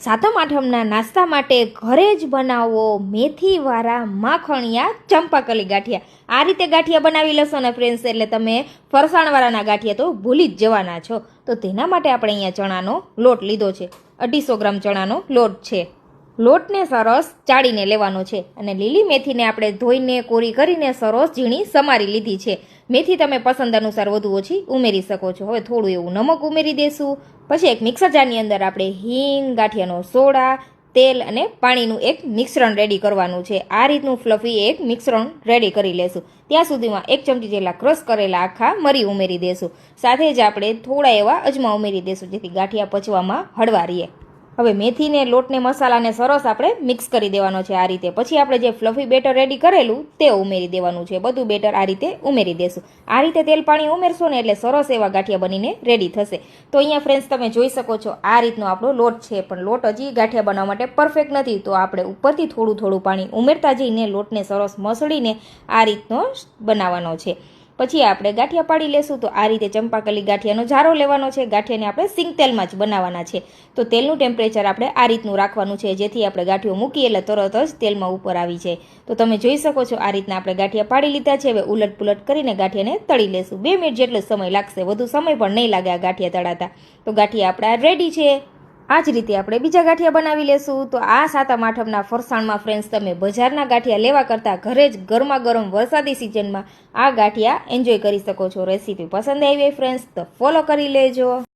સાતમ આઠમના નાસ્તા માટે ઘરે જ બનાવો મેથીવાળા માખણિયા ચંપાકલી ગાંઠિયા. આ રીતે ગાંઠિયા બનાવી લેશો ને ફ્રેન્ડ્સ, એટલે તમે ફરસાણવાળાના ગાંઠિયા તો ભૂલી જ જવાના છો. તો તેના માટે આપણે અહીંયા ચણાનો લોટ લીધો છે. 250 ગ્રામ ચણાનો લોટ છે. લોટને સરસ ચાળીને લેવાનો છે અને લીલી મેથીને આપણે ધોઈને કોરી કરીને સરસ ઝીણી સમારી લીધી છે. મેથી તમે પસંદ અનુસાર વધુ ઓછી ઉમેરી શકો છો. હવે થોડું એવું નમક ઉમેરી દેશું. પછી એક મિક્સર જારની અંદર આપણે હિંગ, ગાંઠિયાનો સોડા, તેલ અને પાણીનું એક મિશ્રણ રેડી કરવાનું છે. આ રીતનું ફ્લફી એક મિશ્રણ રેડી કરી લેશું. ત્યાં સુધીમાં 1 ચમચી જેટલા ક્રશ કરેલા આખા મરી ઉમેરી દેશું. સાથે જ આપણે થોડા એવા અજમા ઉમેરી દેશું, જેથી ગાંઠિયા પચવામાં હળવા રહીએ. હવે મેથીને લોટને મસાલાને સરસ આપણે મિક્સ કરી દેવાનો છે આ રીતે. પછી આપણે જે ફ્લફી બેટર રેડી કરેલું તે ઉમેરી દેવાનું છે. બધું બેટર આ રીતે ઉમેરી દેશું. આ રીતે તેલ પાણી ઉમેરશો ને એટલે સરસ એવા ગાંઠિયા બનીને રેડી થશે. તો અહીંયા ફ્રેન્ડ્સ તમે જોઈ શકો છો આ રીતનો આપણો લોટ છે, પણ લોટ હજી ગાંઠિયા બનાવવા માટે પરફેક્ટ નથી. તો આપણે ઉપરથી થોડું થોડું પાણી ઉમેરતા જઈને લોટને સરસ મસળીને આ રીતનો બનાવવાનો છે. પછી આપણે ગાંઠિયા પાડી લેશું. તો આ રીતે ચંપાકલી ગાંઠિયાનો જારો લેવાનો છે. ગાંઠિયાને આપણે સિંગ તેલમાં જ બનાવવાના છે. તો તેલનું ટેમ્પરેચર આપણે આ રીતનું રાખવાનું છે, જેથી આપણે ગાંઠિયો મૂકીએ એટલે તરત જ તેલમાં ઉપર આવી જાય. તો તમે જોઈ શકો છો આ રીતના આપણે ગાંઠિયા પાડી લીધા છે. હવે ઉલટ પુલટ કરીને ગાંઠિયાને તળી લેશું. 2 મિનિટ જેટલો સમય લાગશે, વધુ સમય પણ નહીં લાગે આ ગાંઠિયા તળાતા. તો ગાંઠિયા આપણા રેડી છે. આ જ રીતે આપણે બીજા ગાંઠિયા બનાવી લેશું. તો આ સાતમ આઠમના ફરસાણમાં ફ્રેન્ડ્સ તમે બજારના ગાંઠિયા લેવા કરતાં ઘરે જ ગરમા ગરમ વરસાદી સિઝનમાં આ ગાંઠિયા એન્જોય કરી શકો છો. રેસીપી પસંદ આવી હોય ફ્રેન્ડ્સ તો ફોલો કરી લેજો.